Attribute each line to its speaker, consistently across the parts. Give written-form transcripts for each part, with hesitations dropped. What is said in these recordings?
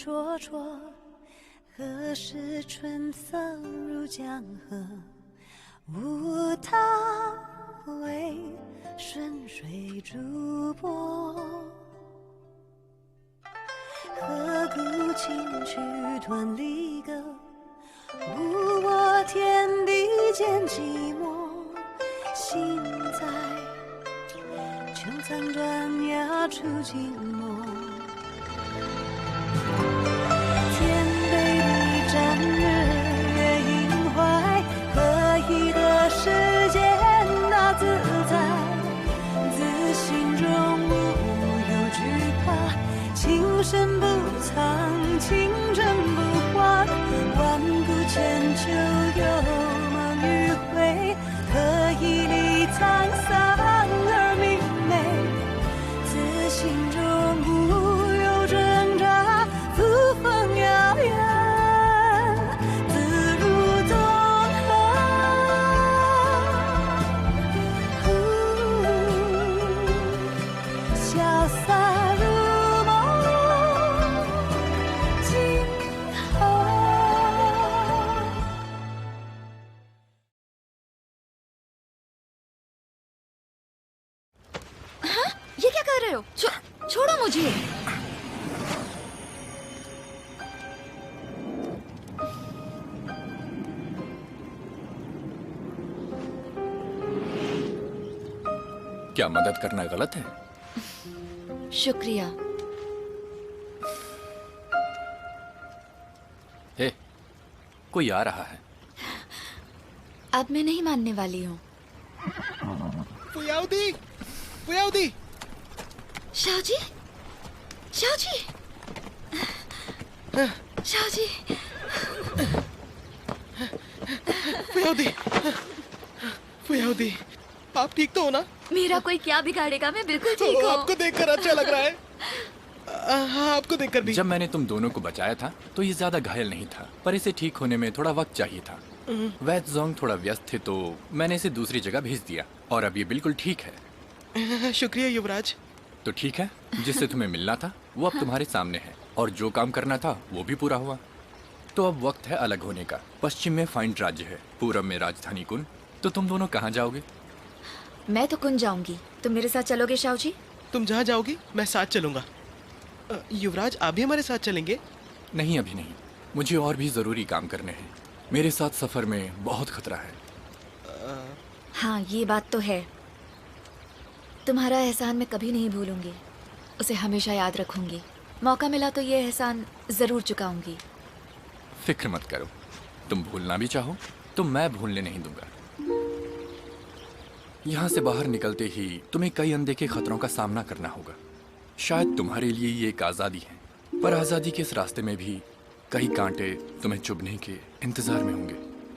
Speaker 1: 灼灼，何时春色入江河？无他，为顺水逐波。何故轻曲断离歌？无我天地间寂寞。心在秋残断崖处静默。天杯里沾日月映怀，何以得世间那自在？自心中无有惧怕，情深不藏，情真不换。万古千秋有梦与悔，何以理沧桑而明媚？自心中无有挣扎，扶风遥远，自如东河。潇洒如梦，今后。
Speaker 2: ये क्या कर रहे हो? छोड़ो मुझे।
Speaker 3: क्या मदद करना गलत है?
Speaker 2: शुक्रिया।
Speaker 3: हे, कोई आ रहा है।
Speaker 2: अब मैं नहीं मानने वाली हूँ।
Speaker 4: फुयाउदी, फुयाउदी।
Speaker 2: शाहजी, शाहजी, शाहजी।
Speaker 4: फुयाउदी, फुयाउदी, आप ठीक तो हो ना?
Speaker 2: मेरा कोई क्या बिगाड़ेगा, मैं बिल्कुल ठीक हूँ।
Speaker 4: आपको देखकर अच्छा लग रहा है। हाँ, आपको देखकर भी।
Speaker 3: जब मैंने तुम दोनों को बचाया था तो ये ज्यादा घायल नहीं था, पर इसे ठीक होने में थोड़ा वक्त चाहिए था। वैदजोंग थोड़ा व्यस्त थे तो मैंने इसे दूसरी जगह भेज दिया और अब ये बिल्कुल ठीक है।
Speaker 4: शुक्रिया युवराज।
Speaker 3: तो ठीक है, जिससे तुम्हें मिलना था वो अब तुम्हारे सामने है और जो काम करना था वो भी पूरा हुआ। तो अब वक्त है अलग होने का। पश्चिम में फाइंड राज्य है, पूरब में राजधानी कुन। तो तुम दोनों कहाँ जाओगे?
Speaker 2: मैं तो कुन जाऊंगी, तुम मेरे साथ चलोगे शाहजी?
Speaker 4: तुम जहाँ जाओगी मैं साथ चलूंगा। युवराज, आप भी हमारे साथ चलेंगे?
Speaker 3: नहीं, अभी नहीं, मुझे और भी जरूरी काम करने हैं। मेरे साथ सफर में बहुत खतरा है।
Speaker 2: हाँ, ये बात तो है। तुम्हारा एहसान मैं कभी नहीं भूलूंगी, उसे हमेशा याद रखूंगी। मौका मिला तो ये एहसान जरूर चुकाऊंगी।
Speaker 3: फिक्र मत करो, तुम भूलना भी चाहो तो मैं भूलने नहीं दूंगा। यहाँ से बाहर निकलते ही तुम्हें कई अनदेखे खतरों का सामना करना होगा। शायद तुम्हारे लिए ये एक आज़ादी है, पर आज़ादी के इस रास्ते में भी कई कांटे तुम्हें चुभने के इंतजार में होंगे।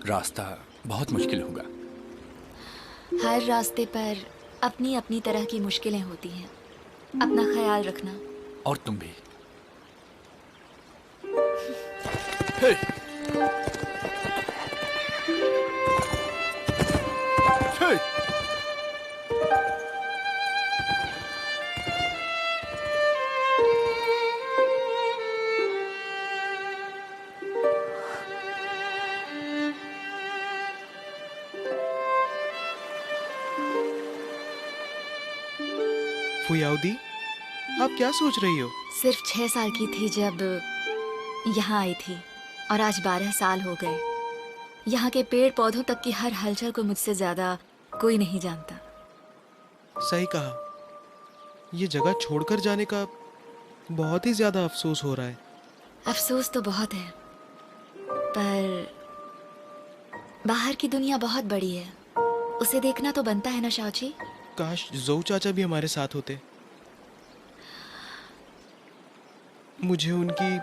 Speaker 3: रास्ता बहुत मुश्किल होगा।
Speaker 2: हर रास्ते पर अपनी अपनी तरह की मुश्किलें होती हैं। अपना ख्याल रखना।
Speaker 3: और तुम भी। हे! हे!
Speaker 4: फुयाउदी, आप क्या सोच रही हो?
Speaker 2: सिर्फ 6 साल की थी जब यहाँ आई थी और आज 12 साल हो गए। यहाँ के पेड़ पौधों तक की हर हलचल को मुझसे ज्यादा कोई नहीं जानता।
Speaker 4: सही कहा, ये जगह छोड़कर जाने का बहुत ही ज्यादा अफसोस हो रहा है।
Speaker 2: अफसोस तो बहुत है, पर बाहर की दुनिया बहुत बड़ी है, उसे देखना तो बनता है ना शाहजी।
Speaker 4: काश जोऊ चाचा भी हमारे साथ होते। मुझे उनकी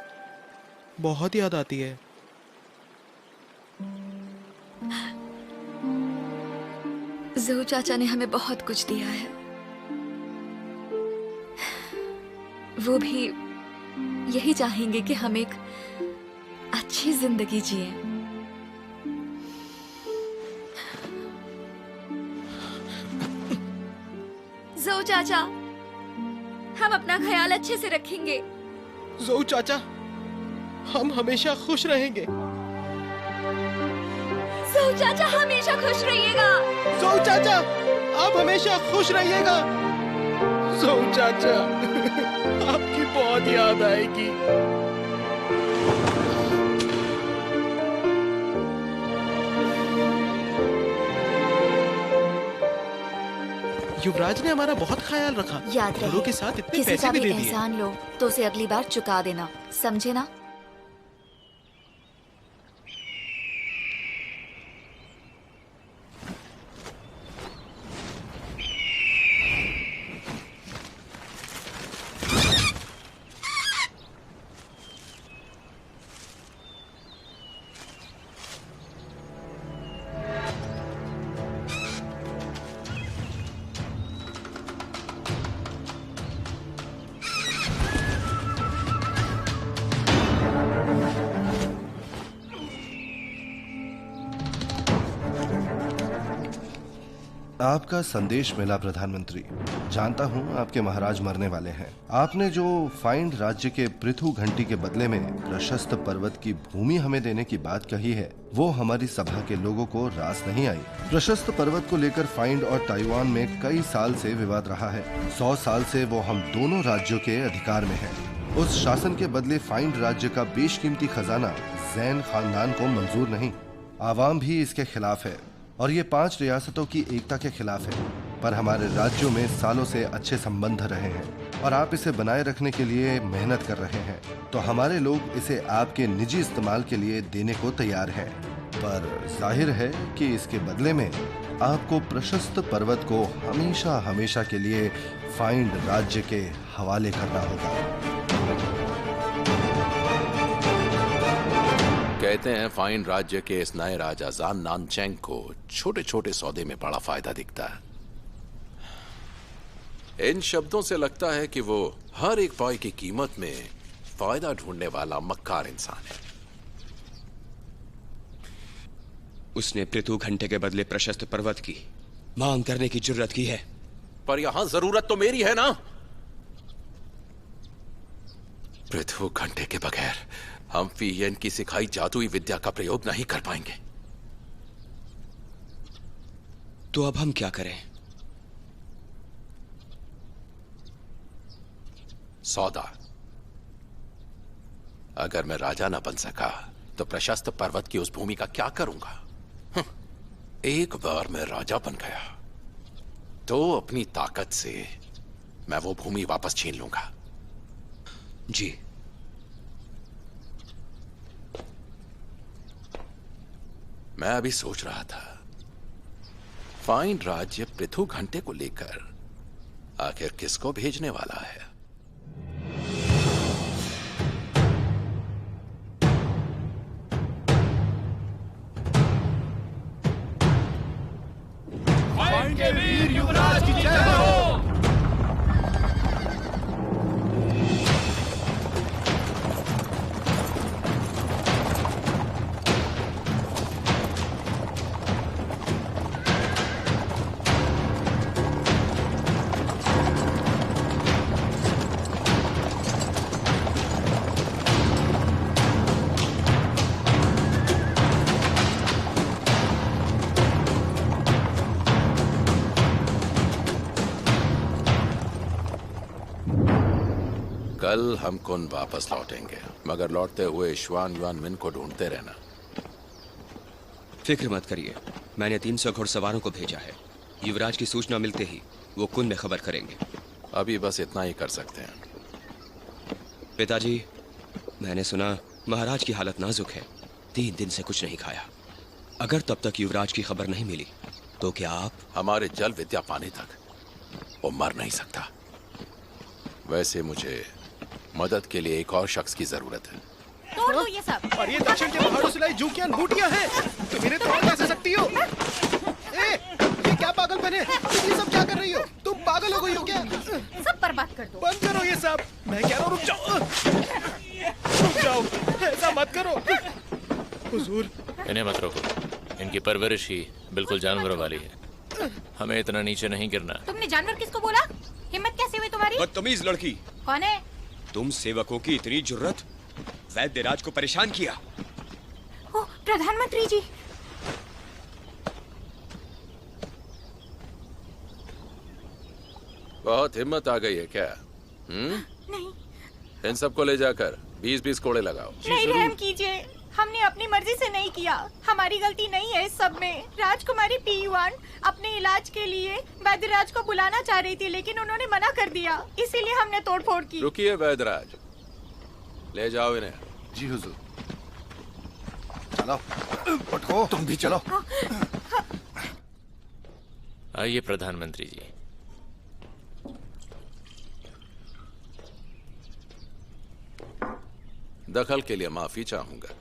Speaker 4: बहुत याद आती है।
Speaker 2: जोऊ चाचा ने हमें बहुत कुछ दिया है, वो भी यही चाहेंगे कि हम एक अच्छी जिंदगी जिए। जोऊ चाचा, हम अपना ख्याल अच्छे से रखेंगे।
Speaker 4: जोऊ चाचा, हम हमेशा खुश रहेंगे।
Speaker 2: सो चाचा हमेशा खुश रहिएगा।
Speaker 4: सो चाचा आप हमेशा खुश रहिएगा। सो चाचा आपकी बहुत याद आएगी। युवराज ने हमारा बहुत ख्याल रखा।
Speaker 2: याद
Speaker 4: घरों
Speaker 2: रहे,
Speaker 4: के साथ इतने
Speaker 2: किसी
Speaker 4: पैसे
Speaker 2: का
Speaker 4: भी
Speaker 2: भी
Speaker 4: दे दिए।
Speaker 2: एहसान लो तो उसे अगली बार चुका देना, समझे ना?
Speaker 5: आपका संदेश मिला प्रधानमंत्री। जानता हूं आपके महाराज मरने वाले हैं। आपने जो फाइंड राज्य के पृथु घंटी के बदले में प्रशस्त पर्वत की भूमि हमें देने की बात कही है, वो हमारी सभा के लोगों को रास नहीं आई। प्रशस्त पर्वत को लेकर फाइंड और ताइवान में कई साल से विवाद रहा है। 100 साल से वो हम दोनों राज्यों के अधिकार में है। उस शासन के बदले फाइंड राज्य का बेशकीमती खजाना जैन खानदान को मंजूर नहीं। आवाम भी इसके खिलाफ है और ये 5 रियासतों की एकता के खिलाफ है। पर हमारे राज्यों में सालों से अच्छे संबंध रहे हैं और आप इसे बनाए रखने के लिए मेहनत कर रहे हैं, तो हमारे लोग इसे आपके निजी इस्तेमाल के लिए देने को तैयार हैं। पर जाहिर है कि इसके बदले में आपको प्रशस्त पर्वत को हमेशा हमेशा के लिए फाइंड राज्य के हवाले करना होगा।
Speaker 6: कहते हैं फाइन राज्य के इस नए राजा जान नानचेंग को छोटे छोटे सौदे में बड़ा फायदा दिखता है। इन शब्दों से लगता है कि वो हर एक पाई की कीमत में फायदा ढूंढने वाला मक्कार इंसान है।
Speaker 7: उसने पृथु घंटे के बदले प्रशस्त पर्वत की मांग करने की जुर्रत की है।
Speaker 6: पर यहां जरूरत तो मेरी है ना। पृथु घंटे के बगैर हम फीयन की सिखाई जादुई विद्या का प्रयोग नहीं कर पाएंगे।
Speaker 7: तो अब हम क्या करें?
Speaker 6: सौदा। अगर मैं राजा ना बन सका तो प्रशस्त पर्वत की उस भूमि का क्या करूंगा? एक बार मैं राजा बन गया तो अपनी ताकत से मैं वो भूमि वापस छीन लूंगा।
Speaker 7: जी।
Speaker 6: मैं अभी सोच रहा था, फाइंड राज्य पृथु घंटे को लेकर आखिर किसको भेजने वाला है?
Speaker 8: फाइंड के वीर युवराज की जय हो।
Speaker 6: कल हम कुन वापस लौटेंगे, मगर लौटते हुए श्वान युआन मिन को ढूंढते रहना।
Speaker 7: फिक्र मत करिए, मैंने 300 घुड़सवारों को भेजा है। युवराज की सूचना मिलते ही वो कुन में खबर करेंगे।
Speaker 6: अभी बस इतना ही कर सकते हैं।
Speaker 7: पिताजी, मैंने सुना महाराज की हालत नाजुक है। 3 दिन से कुछ नहीं खाया। अगर तब तक युवराज की खबर नहीं मिली तो क्या आप?
Speaker 6: हमारे जल विद्या पाने तक वो मर नहीं सकता। वैसे मुझे मदद के लिए एक और शख्स की जरूरत है।
Speaker 9: तोड़ दो ये सब।
Speaker 4: और ये दक्षिण के पहाड़ों से लाई जूकियान बूटियां हैं। तुम इन्हें तोड़ कैसे सकती हो? ये क्या पागलपन है? तुम ये सब क्या कर रही हो? तुम पागल हो गई हो क्या?
Speaker 9: सब बर्बाद कर दो।
Speaker 4: बंद करो ये सब। मैं कह रहा हूँ रुक जाओ। रुक जाओ, ऐसा मत करो। हुजूर,
Speaker 10: इन्हें मत रोको। इनकी परवरिश ही बिल्कुल जानवरों वाली है। हमें इतना नीचे नहीं गिरना।
Speaker 9: तुमने जानवर किसको बोला? हिम्मत कैसे हुई तुम्हारी?
Speaker 7: बदतमीज लड़की।
Speaker 9: कौन है?
Speaker 7: तुम सेवकों की इतनी जुर्रत? वैद्यराज को परेशान किया।
Speaker 9: ओ, प्रधानमंत्री जी।
Speaker 6: बहुत हिम्मत आ गई है क्या?
Speaker 9: नहीं।
Speaker 6: इन सबको ले जाकर 20-20 कोड़े लगाओ।
Speaker 9: नहीं, रहम कीजिए, हमने अपनी मर्जी से नहीं किया, हमारी गलती नहीं है इस सब में। राजकुमारी पीयूआन अपने इलाज के लिए वैद्यराज को बुलाना चाह रही थी, लेकिन उन्होंने मना कर दिया, इसीलिए हमने तोड़फोड़ की।
Speaker 6: रुकिए वैद्यराज, ले जाओ इन्हें।
Speaker 5: जी हुजूर। चलो उठो, तुम भी चलो।
Speaker 10: आइए प्रधानमंत्री जी।
Speaker 6: दखल के लिए माफी चाहूंगा।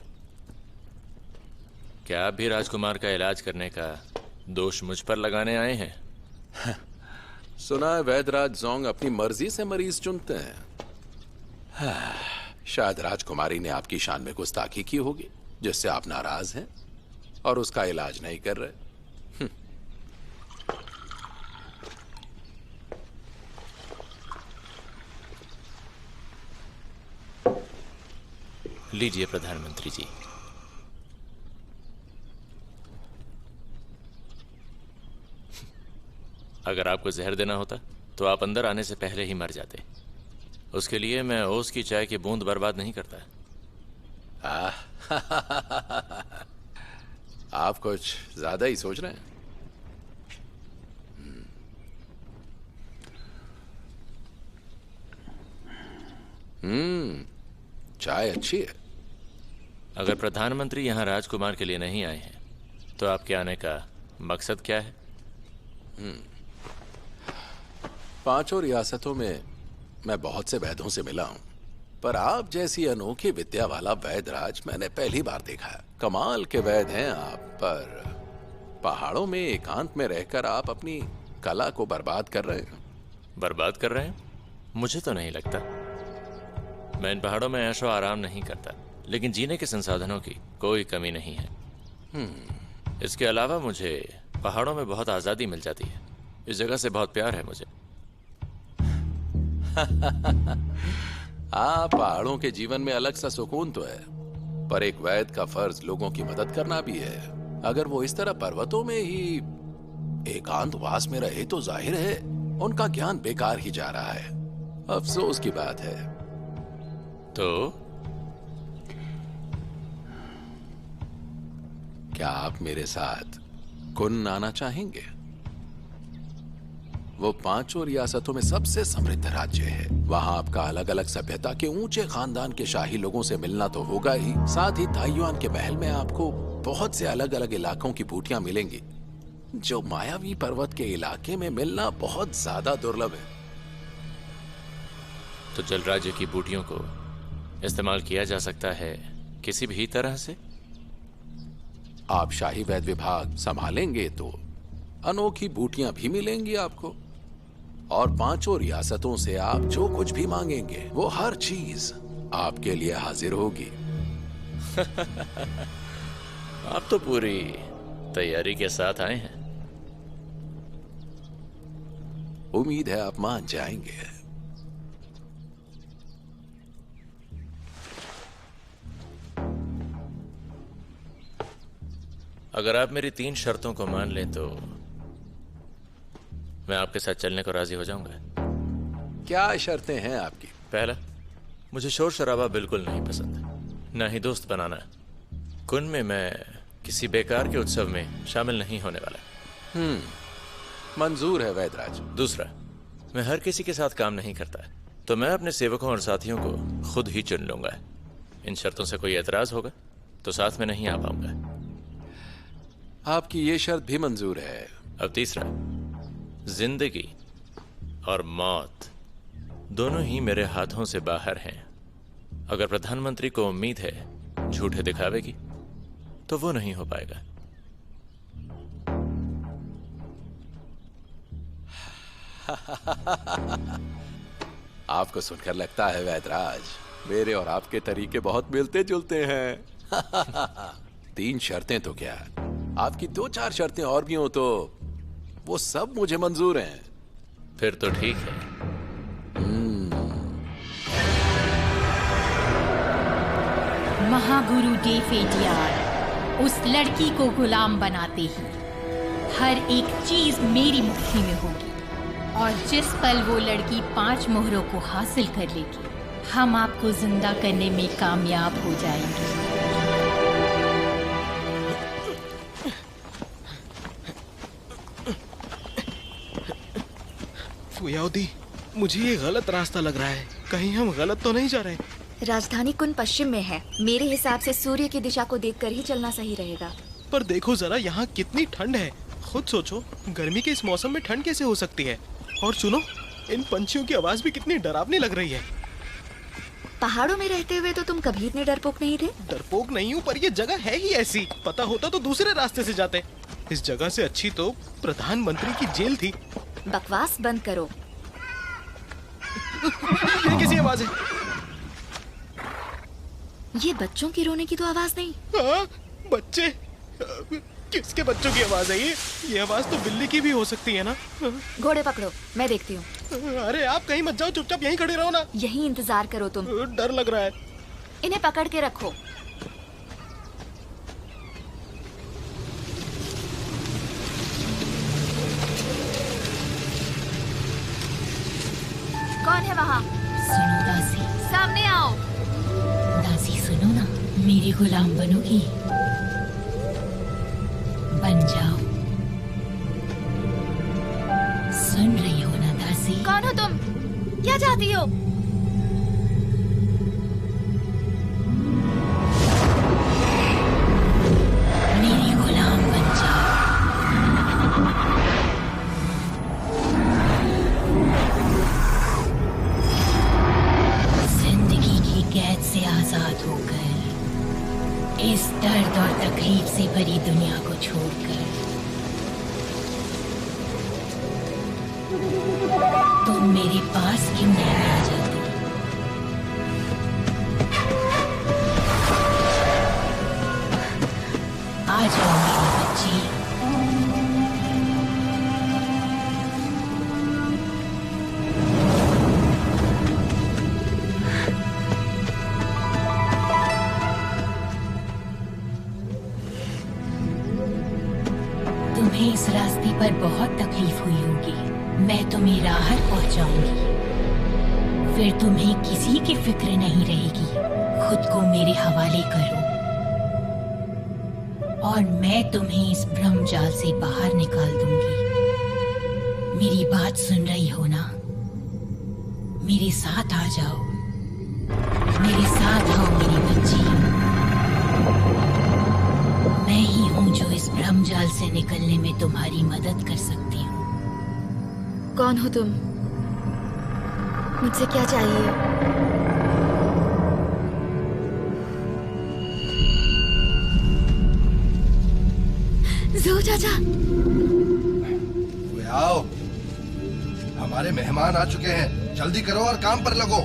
Speaker 10: क्या आप भी राजकुमार का इलाज करने का दोष मुझ पर लगाने आए हैं?
Speaker 6: सुना है वैद्यराज जोंग अपनी मर्जी से मरीज चुनते हैं। शायद राजकुमारी ने आपकी शान में गुस्ताखी की होगी, जिससे आप नाराज हैं और उसका इलाज नहीं कर रहे।
Speaker 10: लीजिए प्रधानमंत्री जी। अगर आपको जहर देना होता तो आप अंदर आने से पहले ही मर जाते। उसके लिए मैं ओस की चाय की बूंद बर्बाद नहीं करता।
Speaker 6: आप कुछ ज्यादा ही सोच रहे हैं। चाय अच्छी है।
Speaker 10: अगर प्रधानमंत्री यहाँ राजकुमार के लिए नहीं आए हैं तो आपके आने का मकसद क्या है?
Speaker 6: 5 रियासतों में मैं बहुत से वैद्यों से मिला हूं, पर आप जैसी अनोखी विद्या वाला वैद्यराज मैंने पहली बार देखा है। कमाल के वैद्य हैं आप, पर पहाड़ों में एकांत में रहकर आप अपनी कला को बर्बाद कर रहे हैं।
Speaker 10: बर्बाद कर रहे हैं? मुझे तो नहीं लगता। मैं इन पहाड़ों में ऐशो आराम नहीं करता, लेकिन जीने के संसाधनों की कोई कमी नहीं है। इसके अलावा मुझे पहाड़ों में बहुत आज़ादी मिल जाती है। इस जगह से बहुत प्यार है मुझे।
Speaker 6: पहाड़ों के जीवन में अलग सा सुकून तो है, पर एक वैद्य का फर्ज लोगों की मदद करना भी है। अगर वो इस तरह पर्वतों में ही एकांतवास में रहे तो जाहिर है उनका ज्ञान बेकार ही जा रहा है। अफसोस की बात है।
Speaker 10: तो
Speaker 6: क्या आप मेरे साथ कुन आना चाहेंगे? वो 5 रियासतों में सबसे समृद्ध राज्य है। वहां आपका अलग अलग सभ्यता के ऊंचे खानदान के शाही लोगों से मिलना तो होगा ही, साथ ही ताइयुआन के महल में आपको बहुत से अलग अलग इलाकों की बूटियां मिलेंगी, जो मायावी पर्वत के इलाके में मिलना बहुत ज्यादा दुर्लभ है।
Speaker 10: तो जल राज्य की बूटियों को इस्तेमाल किया जा सकता है किसी भी तरह से?
Speaker 6: आप शाही वैद्य विभाग संभालेंगे तो अनोखी बूटियां भी मिलेंगी आपको, और 5 रियासतों से आप जो कुछ भी मांगेंगे वो हर चीज आपके लिए हाजिर होगी।
Speaker 10: आप तो पूरी तैयारी के साथ आए हैं।
Speaker 6: उम्मीद है आप मान जाएंगे।
Speaker 10: अगर आप मेरी 3 शर्तों को मान लें तो मैं आपके साथ चलने को राजी हो जाऊंगा।
Speaker 6: क्या शर्तें हैं आपकी?
Speaker 10: पहला, मुझे शोर शराबा बिल्कुल नहीं पसंद, ना ही दोस्त बनाना। कुन में मैं किसी बेकार के उत्सव में शामिल नहीं होने वाला।
Speaker 6: मंजूर है वैद्यराज।
Speaker 10: दूसरा, मैं हर किसी के साथ काम नहीं करता, तो मैं अपने सेवकों और साथियों को खुद ही चुन लूंगा। इन शर्तों से कोई एतराज होगा तो साथ में नहीं आ पाऊंगा।
Speaker 6: आपकी ये शर्त भी मंजूर है।
Speaker 10: अब तीसरा, जिंदगी और मौत दोनों ही मेरे हाथों से बाहर हैं। अगर प्रधानमंत्री को उम्मीद है झूठे दिखावे की, तो वो नहीं हो पाएगा।
Speaker 6: आपको सुनकर लगता है वैद्यराज, मेरे और आपके तरीके बहुत मिलते जुलते हैं। 3 शर्तें तो क्या, आपकी 2-4 शर्तें और भी हो तो वो सब मुझे मंजूर हैं।
Speaker 10: फिर तो ठीक है।
Speaker 6: 1
Speaker 11: महागुरु डेफेडियार उस लड़की को गुलाम बनाते ही हर एक चीज मेरी मुट्ठी में होगी, और जिस पल वो लड़की 5 मोहरों को हासिल कर लेगी, हम आपको जिंदा करने में कामयाब हो जाएंगे।
Speaker 4: फुयाउदी, मुझे ये गलत रास्ता लग रहा है। कहीं हम गलत तो नहीं जा रहे?
Speaker 2: राजधानी कुन पश्चिम में है। मेरे हिसाब से सूर्य की दिशा को देखकर ही चलना सही रहेगा।
Speaker 4: पर देखो जरा, यहाँ कितनी ठंड है। खुद सोचो, गर्मी के इस मौसम में ठंड कैसे हो सकती है? और सुनो, इन पंछियों की आवाज भी कितनी डरावनी लग रही है।
Speaker 2: पहाड़ों में रहते हुए तो तुम कभी इतने डरपोक नहीं थे।
Speaker 4: डरपोक नहीं हूँ, पर ये जगह है ही ऐसी। पता होता तो दूसरे रास्ते से जाते। इस जगह से अच्छी तो प्रधानमंत्री की जेल थी।
Speaker 2: बकवास बंद करो।
Speaker 4: ये किसी आवाज है?
Speaker 2: ये बच्चों की रोने की तो आवाज नहीं।
Speaker 4: हाँ, बच्चे? किसके बच्चों की आवाज है ये आवाज तो बिल्ली की भी हो सकती है ना?
Speaker 2: घोड़े पकड़ो, मैं देखती हूँ।
Speaker 4: अरे आप कहीं मत जाओ, चुपचाप यहीं खड़े रहो ना।
Speaker 2: यहीं इंतजार करो तुम।
Speaker 4: डर लग रहा है।
Speaker 2: इन्हें पकड़ के रखो। कौन है वहाँ?
Speaker 11: सुनो दासी।
Speaker 2: सामने आओ।
Speaker 11: दासी सुनो ना, मेरी गुलाम बनोगी? बन जाओ। सुन रही हो ना दासी?
Speaker 2: कौन हो तुम? क्या चाहती हो?
Speaker 11: मेरी गुलाम बन जाओ। जिंदगी की कैद से आजाद होकर, इस दर्द और तकलीफ से भरी दुनिया को छोड़कर तुम मेरे पास क्यों नहीं आ जाती? आ जाओ मेरी बच्ची। तुम्हें इस रास्ते पर बहुत तकलीफ हुई होगी। मैं तुम्हें राहत पहुंचाऊंगी, फिर तुम्हें किसी की फिक्र नहीं रहेगी। खुद को मेरे हवाले करो और मैं तुम्हें इस भ्रम जाल से बाहर निकाल दूंगी। मेरी बात सुन रही हो ना? मेरे साथ आ जाओ, मेरे साथ आओ मेरी बच्ची। मैं ही हूँ जो इस भ्रम जाल से निकलने में तुम्हारी मदद कर सकती हूँ।
Speaker 2: कौन हो तुम? मुझसे क्या चाहिए? ज़ो चाचा।
Speaker 5: आओ, हमारे मेहमान आ चुके हैं। जल्दी करो और काम पर लगो।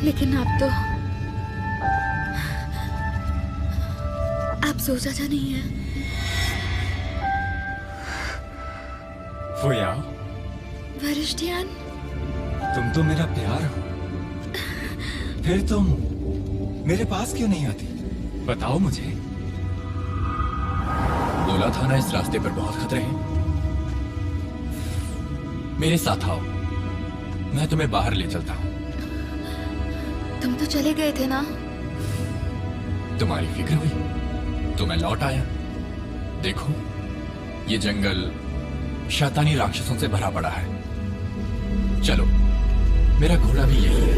Speaker 2: लेकिन आप ज़ो चाचा नहीं है।
Speaker 12: फुयाओ,
Speaker 2: वरिष्ठियान,
Speaker 12: तुम तो मेरा प्यार हो, फिर तुम मेरे पास क्यों नहीं आती? बताओ मुझे।
Speaker 3: बोला था ना, इस रास्ते पर बहुत खतरे हैं। मेरे साथ आओ, मैं तुम्हें बाहर ले चलता हूँ।
Speaker 2: तुम तो चले गए थे ना?
Speaker 3: तुम्हारी फिक्र हुई तो मैं लौट आया। देखो, ये जंगल शैतानी राक्षसों से भरा पड़ा है। चलो, मेरा घोड़ा भी यही है।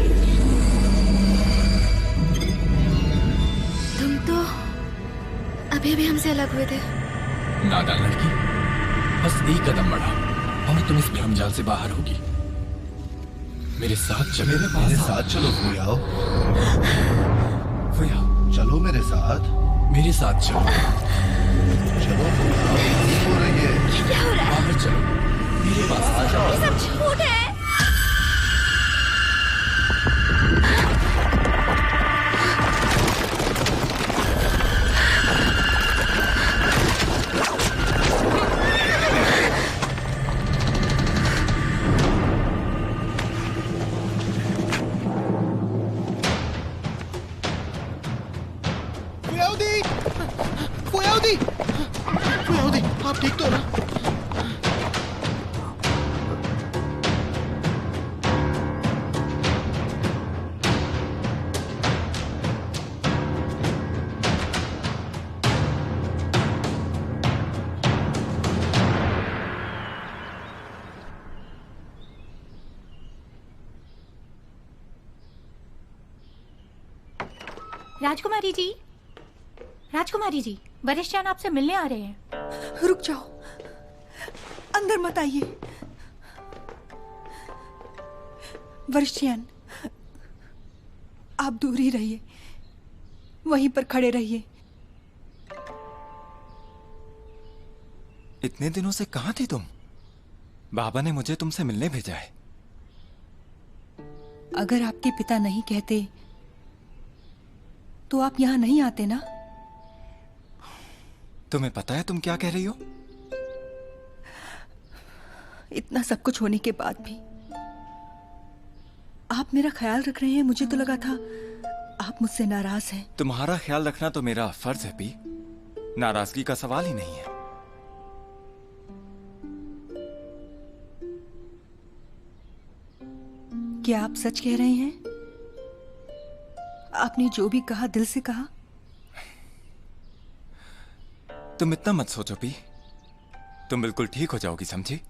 Speaker 2: तुम तो अभी हमसे अलग हुए थे।
Speaker 3: नादान लड़की, बस एक कदम बढ़ा और तुम इस भ्रमजाल से बाहर होगी। मेरे साथ चलो।
Speaker 5: मेरे साथ चलो फुयाओ।
Speaker 3: फुयाओ,
Speaker 5: चलो मेरे साथ।
Speaker 3: मेरे साथ चलो।
Speaker 5: चलो फुयाओ, हो रही है।
Speaker 2: क्या हो रहा है?
Speaker 3: बाहर चलो, मेरे पास आ जाओ।
Speaker 2: ये सब झूठ है।
Speaker 4: फुयाउदी, आप ठीक तो हो ना?
Speaker 11: राजकुमारी जी, राजकुमारी जी, वरिष्ठयान आपसे मिलने आ रहे हैं।
Speaker 13: रुक जाओ, अंदर मत आइए। वरिष्ठयान, आप दूर ही रहिए, वहीं पर खड़े रहिए।
Speaker 12: इतने दिनों से कहां थी तुम? बाबा ने मुझे तुमसे मिलने भेजा है।
Speaker 13: अगर आपके पिता नहीं कहते तो आप यहां नहीं आते ना?
Speaker 12: तुम्हें पता है तुम क्या कह रही हो?
Speaker 13: इतना सब कुछ होने के बाद भी आप मेरा ख्याल रख रहे हैं। मुझे तो लगा था आप मुझसे नाराज हैं।
Speaker 12: तुम्हारा ख्याल रखना तो मेरा फर्ज है पी, नाराजगी का सवाल ही नहीं है।
Speaker 13: क्या आप सच कह रहे हैं? आपने जो भी कहा दिल से कहा?
Speaker 12: तुम इतना मत सोचो पी, तुम बिल्कुल ठीक हो जाओगी, समझी?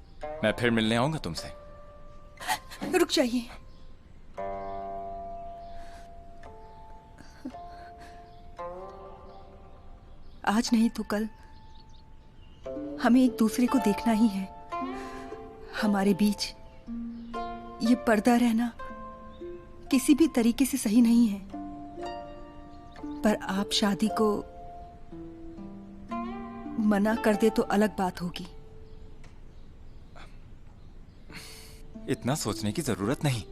Speaker 12: मैं फिर मिलने आऊंगा तुमसे।
Speaker 13: रुक जाइए। आज नहीं तो कल हमें एक दूसरे को देखना ही है। हमारे बीच ये पर्दा रहना किसी भी तरीके से सही नहीं है। पर आप शादी को मना कर दे तो अलग बात होगी।
Speaker 12: इतना सोचने की जरूरत नहीं।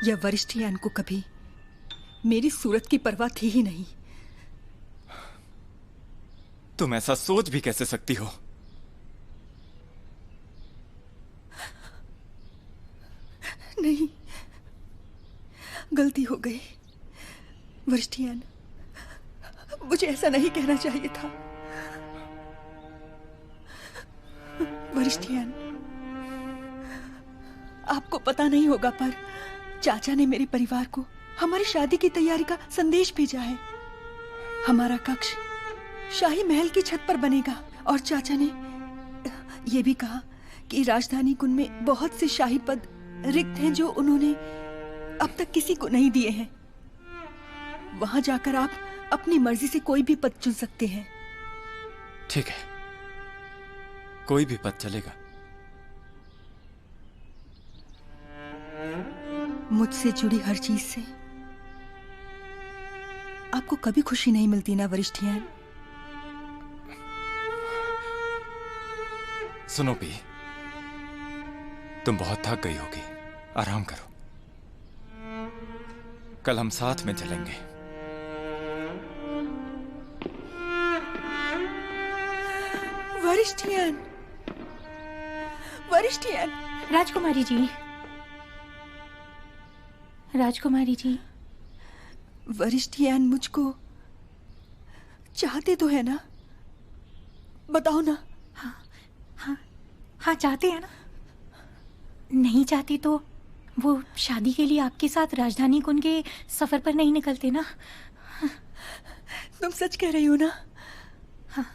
Speaker 13: यह वरिष्ठयान को कभी मेरी सूरत की परवाह थी ही नहीं।
Speaker 12: तुम ऐसा सोच भी कैसे सकती हो?
Speaker 13: नहीं, गलती हो गई वरिष्ठयान, मुझे ऐसा नहीं कहना चाहिए था। वरिष्ठयान, आपको पता नहीं होगा पर चाचा ने मेरे परिवार को हमारी शादी की तैयारी का संदेश भेजा है। हमारा कक्ष शाही महल की छत पर बनेगा और चाचा ने यह भी कहा कि राजधानी कुंज में बहुत से शाही पद रिक्त हैं जो उन्होंने अब तक किसी को नहीं दिए हैं। वहां जाकर आप अपनी मर्जी से कोई भी पद चुन सकते हैं।
Speaker 12: ठीक है, कोई भी पद चलेगा।
Speaker 13: मुझसे जुड़ी हर चीज से आपको कभी खुशी नहीं मिलती ना वरिष्ठयान?
Speaker 12: सुनो पी, तुम बहुत थक गई होगी, आराम करो। कल हम साथ में चलेंगे।
Speaker 13: वरिष्ठयान, वरिष्ठयान।
Speaker 11: राजकुमारी जी, राजकुमारी जी,
Speaker 13: वरिष्ठ यान मुझको चाहते तो है ना? बताओ ना।
Speaker 11: हाँ चाहते हैं ना। नहीं चाहते तो वो शादी के लिए आपके साथ राजधानी कुंज के सफर पर नहीं निकलते ना।
Speaker 13: तुम सच कह रही हो ना?
Speaker 11: हाँ।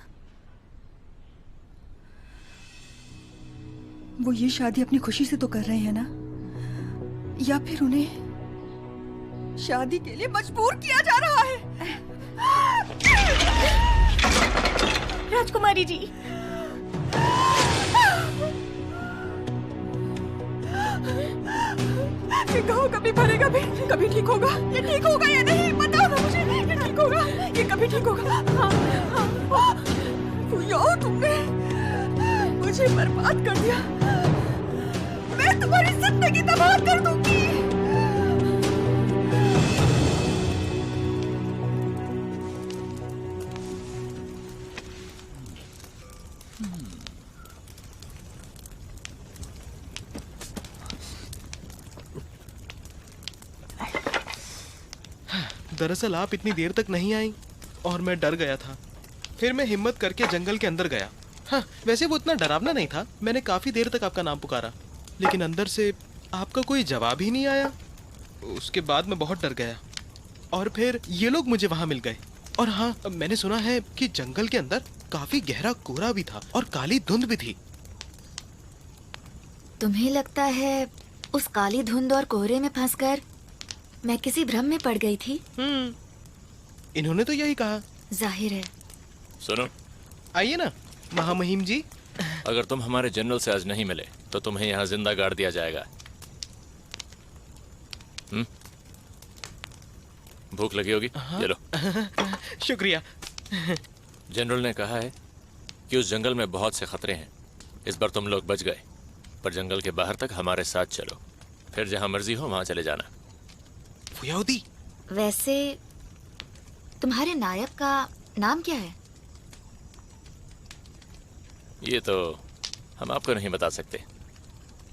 Speaker 13: वो ये शादी अपनी खुशी से तो कर रहे हैं ना, या फिर उन्हें शादी के लिए मजबूर किया जा रहा है?
Speaker 9: राजकुमारी जी,
Speaker 13: ये गाँव कभी भरेगा भी? कभी ठीक होगा? ये ठीक होगा या नहीं? बताओ ना मुझे, ये ठीक होगा? ये कभी ठीक होगा? हाँ। फुयाओ, तुमने मुझे बर्बाद कर दिया। मैं तुम्हारी जिंदगी तबाह कर दूंगी।
Speaker 4: दरअसल आप इतनी देर तक नहीं आई और मैं डर गया था। फिर मैं हिम्मत करके जंगल के अंदर गया। हाँ, वैसे वो इतना डरावना नहीं था। मैंने काफी देर तक आपका नाम पुकारा, लेकिन अंदर से आपका कोई जवाब ही नहीं आया। उसके बाद मैं बहुत डर गया और फिर ये लोग मुझे वहां मिल गए। और हाँ, मैंने सुना है कि जंगल के अंदर काफी गहरा कोहरा भी था और काली धुंध भी थी।
Speaker 2: तुम्हें लगता है उस काली धुंध और कोहरे में फंसकर मैं किसी भ्रम में पड़ गई थी?
Speaker 4: इन्होंने तो यही कहा।
Speaker 2: जाहिर है।
Speaker 10: सुनो,
Speaker 4: आइए ना महामहिम जी।
Speaker 10: अगर तुम हमारे जनरल से आज नहीं मिले तो तुम्हें यहाँ जिंदा गाड़ दिया जाएगा। भूख लगी होगी? ये लो।
Speaker 4: शुक्रिया।
Speaker 10: जनरल ने कहा है कि उस जंगल में बहुत से खतरे हैं। इस बार तुम लोग बच गए, पर जंगल के बाहर तक हमारे साथ चलो, फिर जहां मर्जी हो वहां चले जाना।
Speaker 4: फुयाउदी,
Speaker 2: वैसे तुम्हारे नायक का नाम क्या है?
Speaker 10: ये तो हम आपको नहीं बता सकते।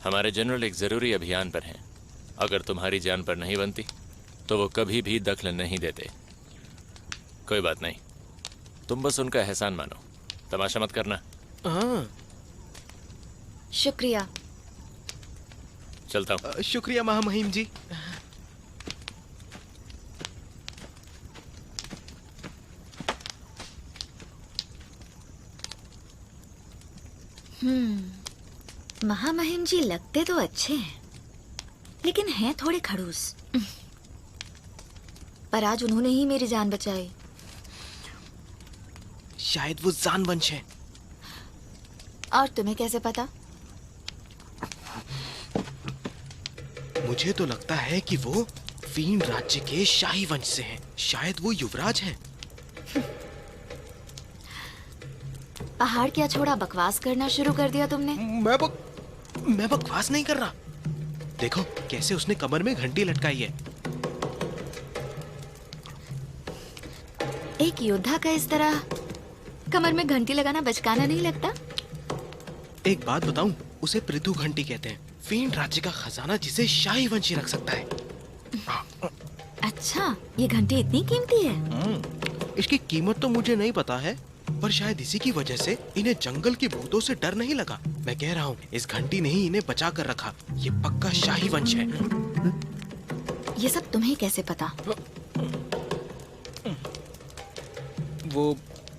Speaker 10: हमारे जनरल एक जरूरी अभियान पर हैं। अगर तुम्हारी जान पर नहीं बनती तो वो कभी भी दखल नहीं देते। कोई बात नहीं, तुम बस उनका एहसान मानो, तमाशा मत करना।
Speaker 2: शुक्रिया।
Speaker 10: चलता हूँ।
Speaker 4: शुक्रिया महामहिम जी।
Speaker 2: महामहिम जी लगते तो अच्छे हैं, लेकिन हैं थोड़े खड़ूस। पर आज उन्होंने ही मेरी जान बचाई।
Speaker 4: शायद वो जानवंश हैं।
Speaker 2: और तुम्हें कैसे पता?
Speaker 4: मुझे तो लगता है कि वो वीण राज्य के शाही वंश से हैं। शायद वो युवराज हैं।
Speaker 2: पहाड़ क्या छोड़ा, बकवास करना शुरू कर दिया तुमने?
Speaker 4: मैं बकवास नहीं कर रहा। देखो कैसे उसने कमर में घंटी लटकाई है।
Speaker 2: एक योद्धा का इस तरह कमर में घंटी लगाना बचकाना नहीं लगता?
Speaker 4: एक बात बताऊं, उसे पृथु घंटी कहते हैं। वीण राज्य का खजाना जिसे शाही वंशी रख सकता है।
Speaker 2: अच्छा, ये घंटी इतनी कीमती है?
Speaker 4: इसकी कीमत तो मुझे नहीं पता है, पर शायद इसी की वजह से इन्हें जंगल के भूतों से डर नहीं लगा। मैं कह रहा हूँ, इस घंटी ने ही इन्हें बचा कर रखा। ये पक्का शाही वंश है।
Speaker 2: ये सब तुम्हें कैसे पता?
Speaker 4: वो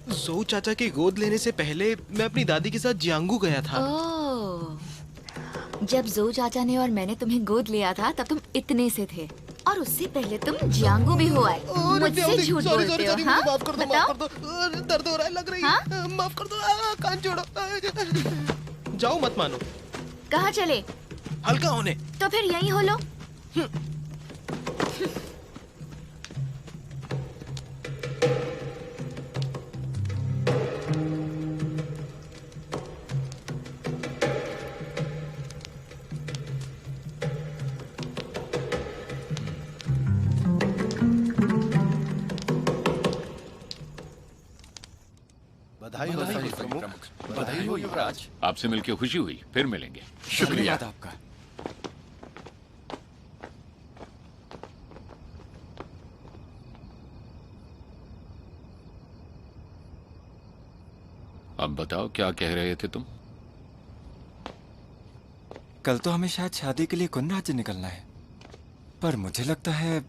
Speaker 4: ज़ोउ चाचा की गोद लेने से पहले मैं अपनी दादी के साथ जियांगू गया था।
Speaker 2: ओह, जब ज़ोउ चाचा ने और मैंने तुम्हें गोद लिया था तब तुम इतने से थे, और उससे पहले तुम जियांगू भी हो आए। मुझसे झूठ बोलते हो, हाँ?
Speaker 4: माफ कर दो,
Speaker 2: बताओ।
Speaker 4: माफ कर दो। दर्द हो रहा है, लग रही है। माफ कर दो। कान छोड़ो। जाओ, मत मानो।
Speaker 2: कहाँ चले?
Speaker 4: हल्का होने।
Speaker 2: तो फिर यहीं हो लो।
Speaker 3: बधाई हो युवराज।
Speaker 14: आपसे मिलकर खुशी हुई, फिर मिलेंगे।
Speaker 3: शुक्रिया आपका।
Speaker 6: अब बताओ क्या कह रहे थे तुम?
Speaker 12: कल तो हमें शायद शादी के लिए कुन राज्य निकलना है, पर मुझे लगता है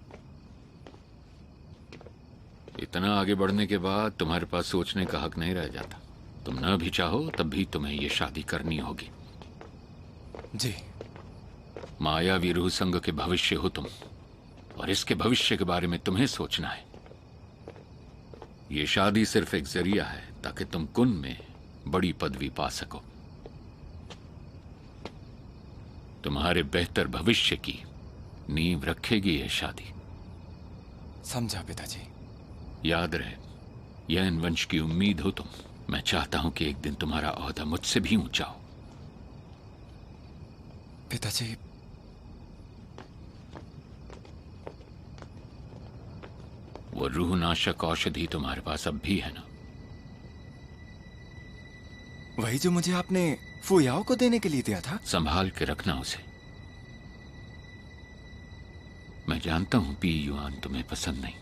Speaker 6: इतना आगे बढ़ने के बाद तुम्हारे पास सोचने का हक नहीं रह जाता। तुम न भी चाहो तब भी तुम्हें ये शादी करनी होगी।
Speaker 12: जी।
Speaker 6: मायावी रूह संघ के भविष्य हो तुम, और इसके भविष्य के बारे में तुम्हें सोचना है। ये शादी सिर्फ एक जरिया है ताकि तुम कुन में बड़ी पदवी पा सको। तुम्हारे बेहतर भविष्य की नींव रखेगी ये शादी।
Speaker 12: समझा पिताजी।
Speaker 6: याद रहे, यह वंश की उम्मीद हो तुम। मैं चाहता हूं कि एक दिन तुम्हारा ओहदा मुझसे भी ऊंचा हो।
Speaker 12: पिताजी,
Speaker 6: वो रूहनाशक औषधि तुम्हारे पास अब भी है ना?
Speaker 12: वही जो मुझे आपने फुयाओ को देने के लिए दिया था।
Speaker 6: संभाल के रखना उसे। मैं जानता हूं पी युआन तुम्हें पसंद नहीं।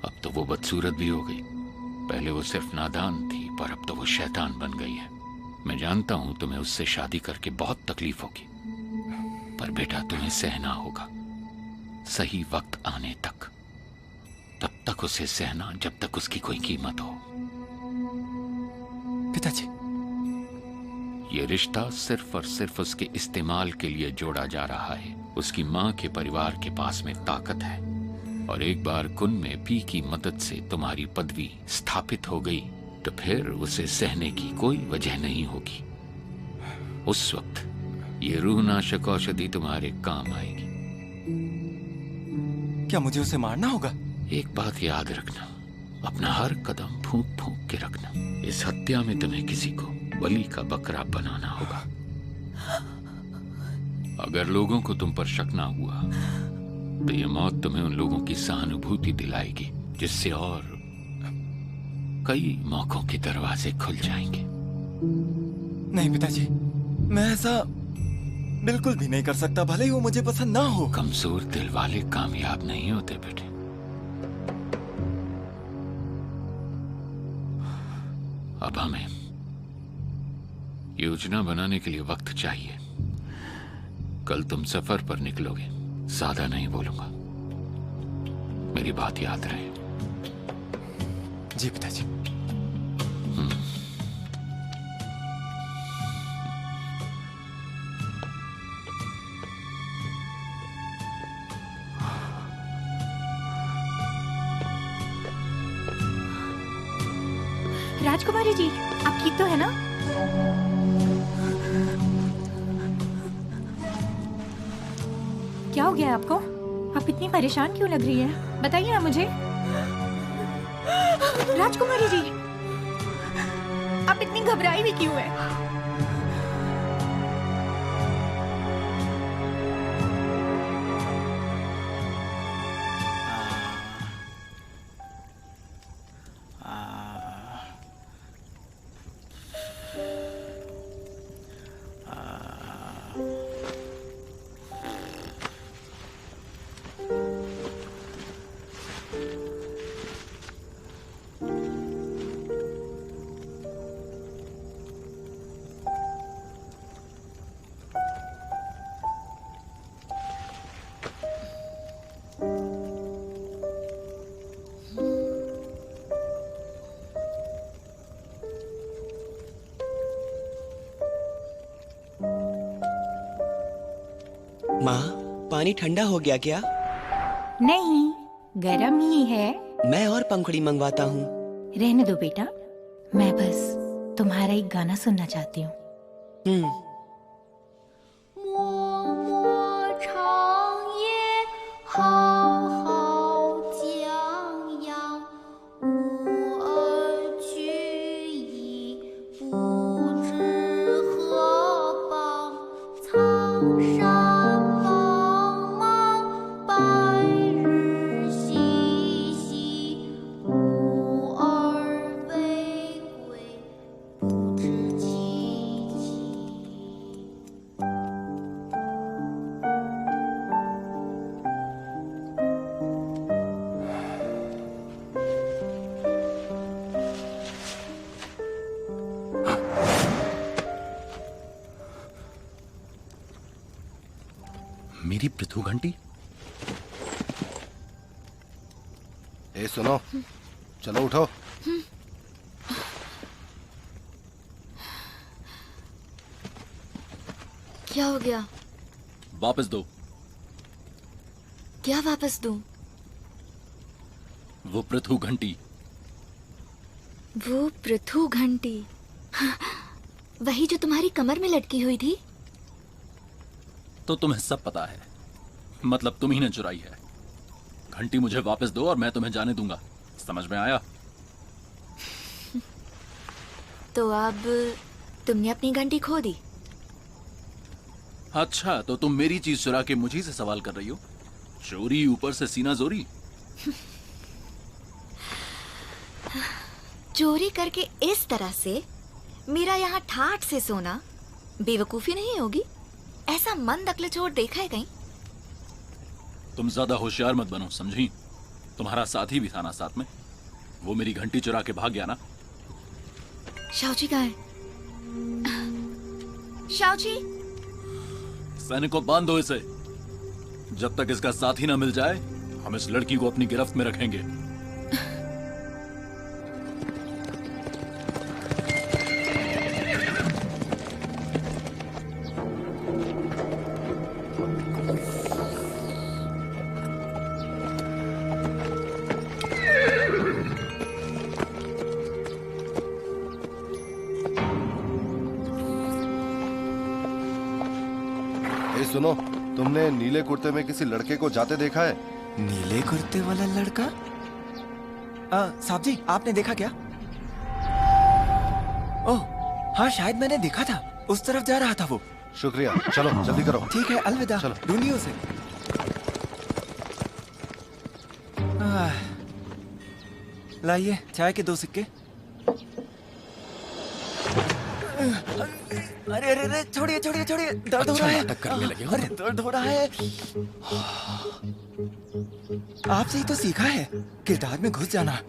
Speaker 6: अब तो वो बदसूरत भी हो गई। पहले वो सिर्फ नादान थी, पर अब तो वो शैतान बन गई है। मैं जानता हूं तुम्हें उससे शादी करके बहुत तकलीफ होगी, पर बेटा तुम्हें सहना होगा सही वक्त आने तक। तब तक उसे सहना जब तक उसकी कोई कीमत हो।
Speaker 12: पिताजी,
Speaker 6: ये रिश्ता सिर्फ और सिर्फ उसके इस्तेमाल के लिए जोड़ा जा रहा है। उसकी मां के परिवार के पास में ताकत है, और एक बार कुन में पी की मदद से तुम्हारी पदवी स्थापित हो गई तो फिर उसे सहने की कोई वजह नहीं होगी। उस वक्त ये रूहनाशक औषधि तुम्हारे काम आएगी।
Speaker 12: क्या मुझे उसे मारना होगा?
Speaker 6: एक बात याद रखना, अपना हर कदम फूंक फूंक के रखना। इस हत्या में तुम्हें किसी को बलि का बकरा बनाना होगा। अगर लोगों को तुम पर शक ना हुआ तो ये मौत तुम्हें उन लोगों की सहानुभूति दिलाएगी, जिससे और कई मौकों के दरवाजे खुल जाएंगे।
Speaker 12: नहीं पिताजी, मैं ऐसा बिल्कुल भी नहीं कर सकता, भले ही वो मुझे पसंद ना हो।
Speaker 6: कमजोर दिल वाले कामयाब नहीं होते बेटे। अब हमें योजना बनाने के लिए वक्त चाहिए। कल तुम सफर पर निकलोगे। ज्यादा नहीं बोलूंगा, मेरी बात याद रहे।
Speaker 12: जी पिताजी।
Speaker 9: राजकुमारी जी, आप ठीक तो है ना? क्या हो गया आपको? आप इतनी परेशान क्यों लग रही है? बताइए ना मुझे। राजकुमारी जी, आप इतनी घबराई भी क्यों है?
Speaker 14: माँ, पानी ठंडा हो गया क्या?
Speaker 11: नहीं, गरम ही है।
Speaker 14: मैं और पंखुड़ी मंगवाता हूँ।
Speaker 11: रहने दो बेटा, मैं बस तुम्हारा एक गाना सुनना चाहती हूँ।
Speaker 3: मेरी पृथु घंटी?
Speaker 5: ए सुनो, चलो उठो।
Speaker 2: क्या हो गया?
Speaker 3: वापस दो।
Speaker 2: क्या वापस दूं?
Speaker 3: वो पृथु घंटी।
Speaker 2: वो पृथु घंटी? वही जो तुम्हारी कमर में लटकी हुई थी?
Speaker 3: तो तुम्हें सब पता है, मतलब तुम ही ने चुराई है। घंटी मुझे वापस दो और मैं तुम्हें जाने दूंगा। समझ में आया?
Speaker 2: तो अब तुमने अपनी घंटी खो दी?
Speaker 3: अच्छा, तो तुम मेरी चीज चुरा के मुझी से सवाल कर रही हो? चोरी ऊपर से सीना जोरी।
Speaker 2: चोरी करके इस तरह से मेरा यहाँ ठाठ से सोना बेवकूफी नहीं होगी? ऐसा मन दकलचोर देखा है कहीं?
Speaker 3: तुम ज्यादा होशियार मत बनो, समझी? तुम्हारा साथी भी था ना साथ में, वो मेरी घंटी चुरा के भाग गया ना।
Speaker 2: शाओची कहाँ है? शाओची!
Speaker 3: सैनिकों, बांधो इसे। जब तक इसका साथी ना मिल जाए, हम इस लड़की को अपनी गिरफ्त में रखेंगे।
Speaker 5: सुनो, तुमने नीले कुर्ते में किसी लड़के को जाते देखा है?
Speaker 12: नीले कुर्ते वाला लड़का? साहब जी, आपने देखा क्या? ओह, हाँ, शायद मैंने देखा था। उस तरफ जा रहा था वो।
Speaker 5: शुक्रिया, चलो जल्दी करो।
Speaker 12: ठीक है, अलविदा।
Speaker 5: चलो,
Speaker 12: ढूंढिए उसे। लाइए चाय के 2 सिक्के। अरे अरे अरे, छोड़िए छोड़िए छोड़िए, दर्द हो रहा है।
Speaker 3: नाटक करने लगे हो।
Speaker 12: अरे दर्द हो रहा है। आपसे ही तो सीखा है, किरदार में घुस जाना।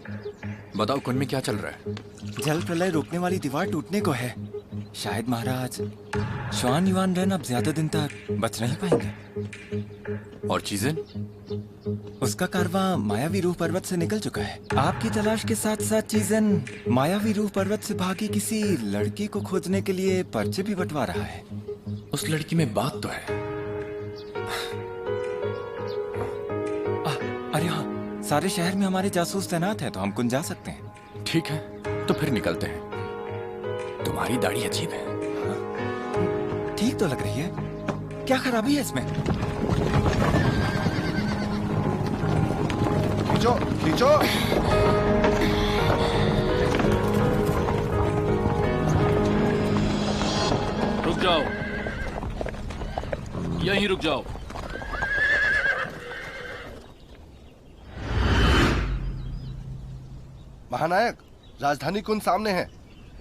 Speaker 3: बताओ कुन में क्या चल रहा है?
Speaker 12: जल प्रलय रोकने वाली दीवार टूटने को है। शायद महाराज श्वान युवान रन अब ज्यादा दिन तक बच नहीं पाएंगे।
Speaker 3: और चीजें?
Speaker 12: उसका कारवां मायावी रूह पर्वत से निकल चुका है। आपकी तलाश के साथ साथ चीजन मायावी रूह पर्वत से भागी किसी लड़की को खोजने के लिए पर्चे भी बंटवा रहा है।
Speaker 3: उस लड़की में बात तो है।
Speaker 12: अरे हाँ, सारे शहर में हमारे जासूस तैनात हैं, तो हम कुन जा सकते हैं।
Speaker 3: ठीक है, तो फिर निकलते हैं। तुम्हारी दाढ़ी अजीब है।
Speaker 12: ठीक तो लग रही है। क्या खराबी है इसमें?
Speaker 5: खींचो खींचो।
Speaker 3: रुक जाओ, यहीं रुक जाओ।
Speaker 5: महानायक, राजधानी कुंज सामने है।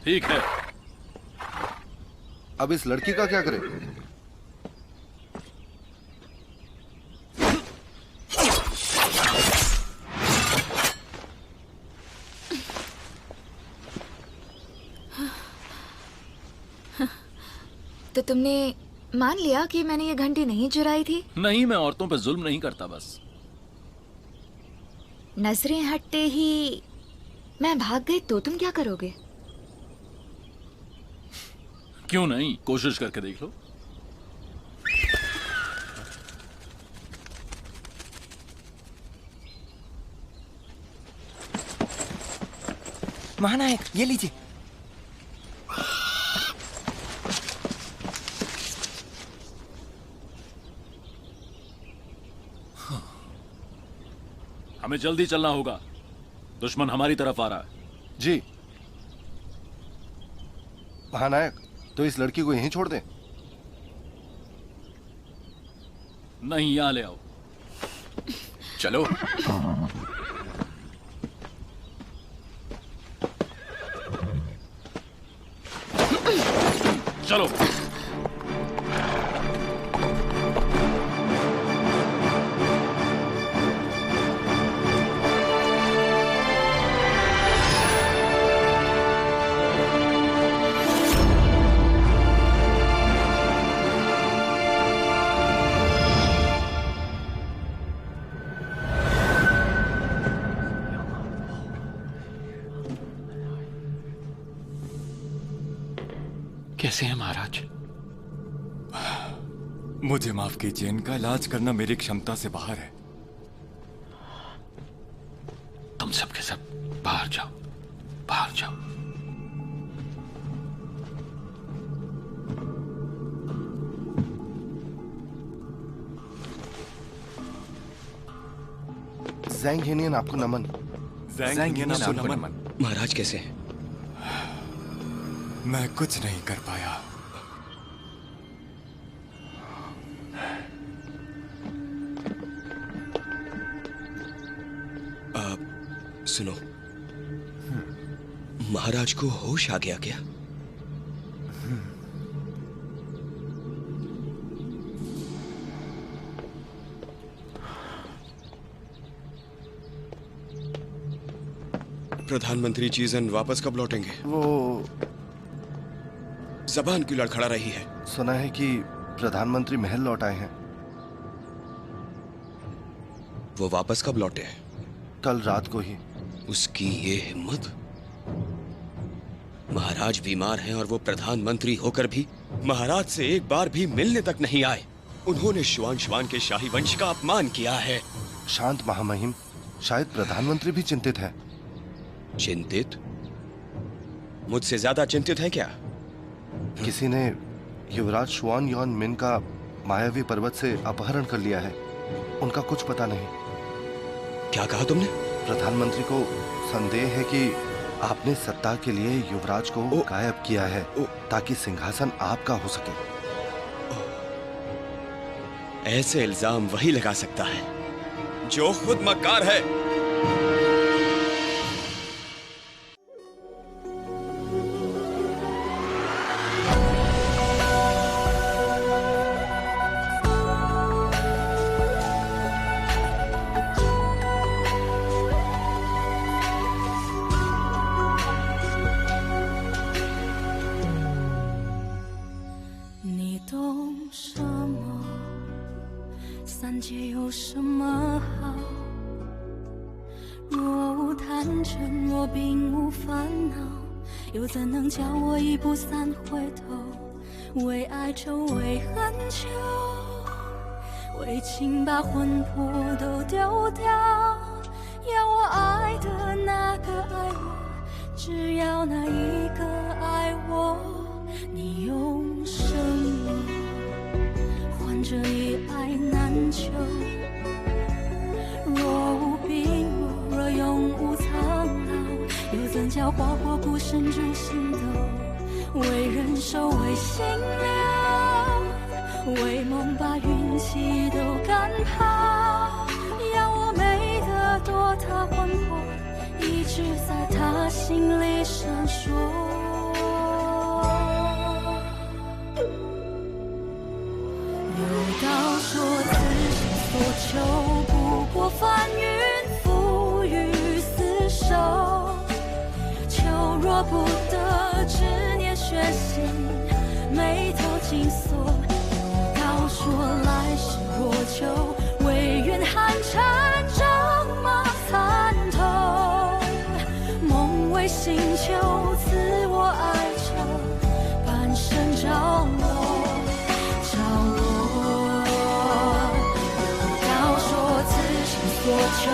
Speaker 3: ठीक है।
Speaker 5: अब इस लड़की का क्या करें?
Speaker 2: तो तुमने मान लिया कि मैंने ये घंटी नहीं चुराई थी?
Speaker 3: नहीं, मैं औरतों पे जुल्म नहीं करता, बस।
Speaker 2: नजरें हटते ही मैं भाग गई तो तुम क्या करोगे?
Speaker 3: क्यों नहीं, कोशिश करके देख लो।
Speaker 12: महानायक, ये लीजिए।
Speaker 3: हमें जल्दी चलना होगा, दुश्मन हमारी तरफ आ रहा है।
Speaker 5: जी महानायक, तो इस लड़की को यहीं छोड़ दें?
Speaker 3: नहीं, यहां ले आओ। चलो। चलो।
Speaker 6: कैसे हैं महाराज?
Speaker 12: मुझे माफ कीजिए, इनका इलाज करना मेरी क्षमता से बाहर है।
Speaker 6: तुम सब के सब बाहर जाओ, बाहर जाओ।
Speaker 5: ज़ैंग हेनियन आपको नमन।
Speaker 12: ज़ैंग हेनियन आपको नमन।
Speaker 7: महाराज कैसे हैं?
Speaker 12: मैं कुछ नहीं कर पाया।
Speaker 7: सुनो, महाराज को होश आ गया क्या? प्रधानमंत्री चीजन वापस कब लौटेंगे?
Speaker 5: वो
Speaker 7: जबान क्यों लड़खड़ा रही है?
Speaker 5: सुना है कि प्रधानमंत्री महल लौट आए हैं।
Speaker 7: वो वापस कब लौटे?
Speaker 5: कल रात को ही।
Speaker 7: उसकी ये हिम्मत! महाराज बीमार हैं और वो प्रधानमंत्री होकर भी महाराज से एक बार भी मिलने तक नहीं आए। उन्होंने शुआन के शाही वंश का अपमान किया है।
Speaker 5: शांत महामहिम, शायद प्रधानमंत्री भी चिंतित है।
Speaker 7: चिंतित? मुझसे ज्यादा चिंतित है क्या?
Speaker 5: किसी ने युवराज शुआन यॉन मिन का मायावी पर्वत से अपहरण कर लिया है। उनका कुछ पता नहीं।
Speaker 7: क्या कहा तुमने?
Speaker 5: प्रधानमंत्री को संदेह है कि आपने सत्ता के लिए युवराज को गायब किया है ताकि सिंहासन आपका हो सके।
Speaker 7: ऐसे इल्जाम वही लगा सकता है जो खुद मक्कार है।
Speaker 1: 为情把魂魄都丢掉，要我爱的那个爱我，只要那一个爱我，你用什么换这一爱难求？若无病魔，若永无苍老，又怎叫花火不生出心头？为人守，为心留，为梦把运气都赶跑，要我美得多，他魂魄一直在他心里闪烁。有道说此生所求，不过翻云覆雨厮守，求若不得，执念血心，眉头紧锁。说来世若求，唯愿寒蝉仗马参透，梦为星球赐我爱愁，半生着落，着落。有道说此生所求。